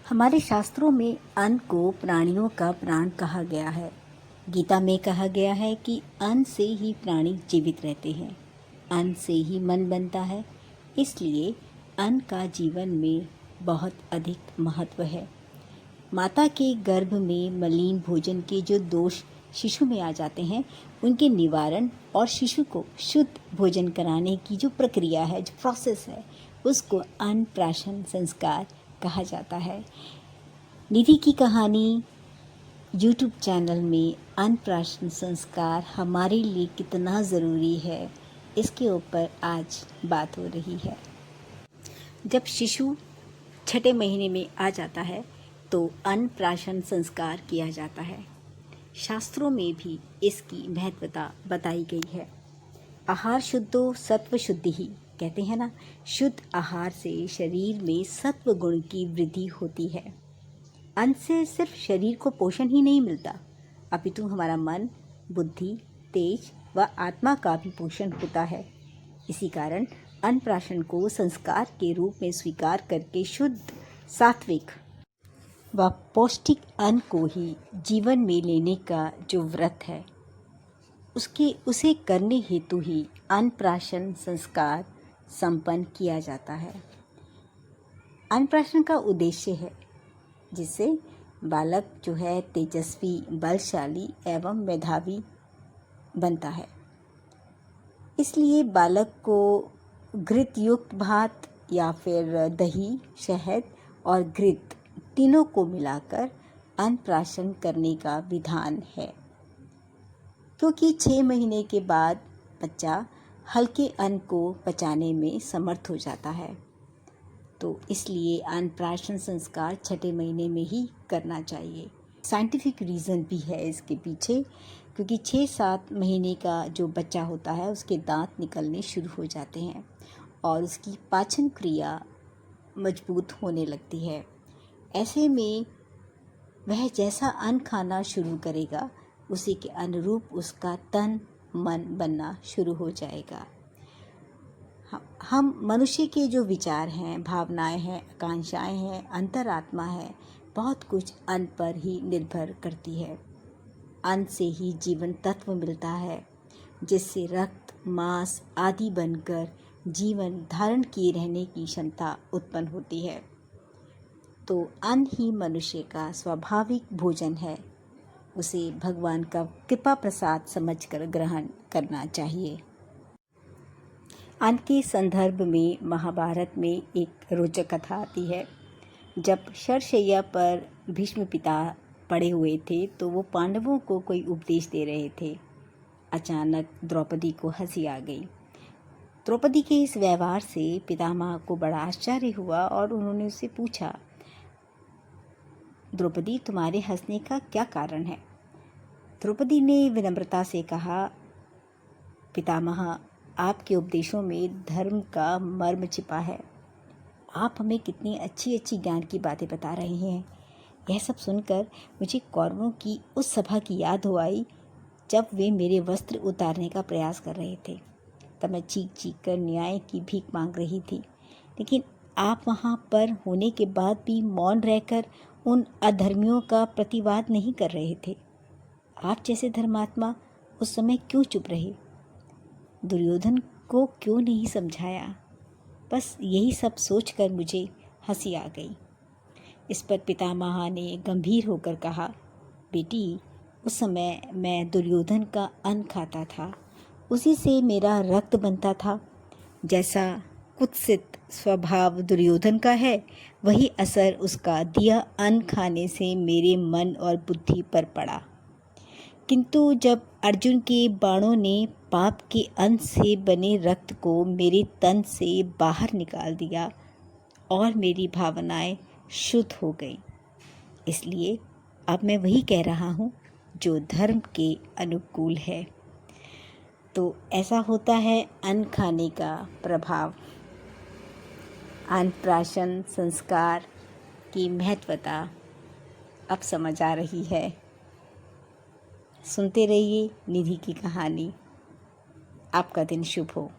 हमारे शास्त्रों में अन्न को प्राणियों का प्राण कहा गया है। गीता में कहा गया है कि अन्न से ही प्राणी जीवित रहते हैं, अन्न से ही मन बनता है। इसलिए अन्न का जीवन में बहुत अधिक महत्व है। माता के गर्भ में मलिन भोजन के जो दोष शिशु में आ जाते हैं, उनके निवारण और शिशु को शुद्ध भोजन कराने की जो प्रक्रिया है, जो प्रोसेस है, उसको अन्नप्राशन संस्कार कहा जाता है। निधि की कहानी यूट्यूब चैनल में अन्नप्राशन संस्कार हमारे लिए कितना ज़रूरी है, इसके ऊपर आज बात हो रही है। जब शिशु छठे महीने में आ जाता है तो अन्नप्राशन संस्कार किया जाता है। शास्त्रों में भी इसकी महत्वता बताई गई है। आहार शुद्धो सत्व शुद्धि ही कहते हैं ना। शुद्ध आहार से शरीर में सत्व गुण की वृद्धि होती है। अन्न से सिर्फ शरीर को पोषण ही नहीं मिलता, अपितु हमारा मन, बुद्धि, तेज व आत्मा का भी पोषण होता है। इसी कारण अन्नप्राशन को संस्कार के रूप में स्वीकार करके शुद्ध, सात्विक व पौष्टिक अन्न को ही जीवन में लेने का जो व्रत है, उसे करने हेतु ही अन्नप्राशन संस्कार संपन्न किया जाता है। अन्नप्राशन का उद्देश्य है जिससे बालक जो है तेजस्वी, बलशाली एवं मेधावी बनता है। इसलिए बालक को घृत युक्त भात या फिर दही, शहद और घृत तीनों को मिलाकर अन्नप्राशन करने का विधान है, क्योंकि 6 महीने के बाद बच्चा हल्के अन्न को पचाने में समर्थ हो जाता है। तो इसलिए अन्नप्राशन संस्कार छठे महीने में ही करना चाहिए। साइंटिफिक रीज़न भी है इसके पीछे, क्योंकि 6-7 महीने का जो बच्चा होता है उसके दांत निकलने शुरू हो जाते हैं और उसकी पाचन क्रिया मजबूत होने लगती है। ऐसे में वह जैसा अन्न खाना शुरू करेगा, उसी के अनुरूप उसका तन मन बनना शुरू हो जाएगा। हम मनुष्य के जो विचार हैं, भावनाएं हैं, आकांक्षाएं हैं, अंतरात्मा है, बहुत कुछ अन्न पर ही निर्भर करती है। अन्न से ही जीवन तत्व मिलता है, जिससे रक्त, मांस आदि बनकर जीवन धारण किए रहने की क्षमता उत्पन्न होती है। तो अन्न ही मनुष्य का स्वाभाविक भोजन है। उसे भगवान का कृपा प्रसाद समझकर ग्रहण करना चाहिए। अन्न के संदर्भ में महाभारत में एक रोचक कथा आती है। जब शरशैया पर भीष्म पिता पड़े हुए थे तो वो पांडवों को कोई उपदेश दे रहे थे। अचानक द्रौपदी को हंसी आ गई। द्रौपदी के इस व्यवहार से पितामह को बड़ा आश्चर्य हुआ और उन्होंने उससे पूछा, द्रौपदी, तुम्हारे हंसने का क्या कारण है? द्रौपदी ने विनम्रता से कहा, पितामह, आपके उपदेशों में धर्म का मर्म छिपा है। आप हमें कितनी अच्छी अच्छी ज्ञान की बातें बता रहे हैं। यह सब सुनकर मुझे कौरवों की उस सभा की याद हो आई जब वे मेरे वस्त्र उतारने का प्रयास कर रहे थे। तब मैं चीख चीख कर न्याय की भीख मांग रही थी, लेकिन आप वहाँ पर होने के बाद भी मौन रहकर उन अधर्मियों का प्रतिवाद नहीं कर रहे थे। आप जैसे धर्मात्मा उस समय क्यों चुप रहे? दुर्योधन को क्यों नहीं समझाया? बस यही सब सोचकर मुझे हंसी आ गई। इस पर पितामह ने गंभीर होकर कहा, बेटी, उस समय मैं दुर्योधन का अन्न खाता था, उसी से मेरा रक्त बनता था। जैसा कुत्सित स्वभाव दुर्योधन का है, वही असर उसका दिया अन्न खाने से मेरे मन और बुद्धि पर पड़ा। किंतु जब अर्जुन के बाणों ने पाप के अन्न से बने रक्त को मेरे तन से बाहर निकाल दिया और मेरी भावनाएं शुद्ध हो गई। इसलिए अब मैं वही कह रहा हूँ जो धर्म के अनुकूल है। तो ऐसा होता है अन्न खाने का प्रभाव। अन्नप्राशन संस्कार की महत्वता अब समझ आ रही है। सुनते रहिए निधि की कहानी। आपका दिन शुभ हो।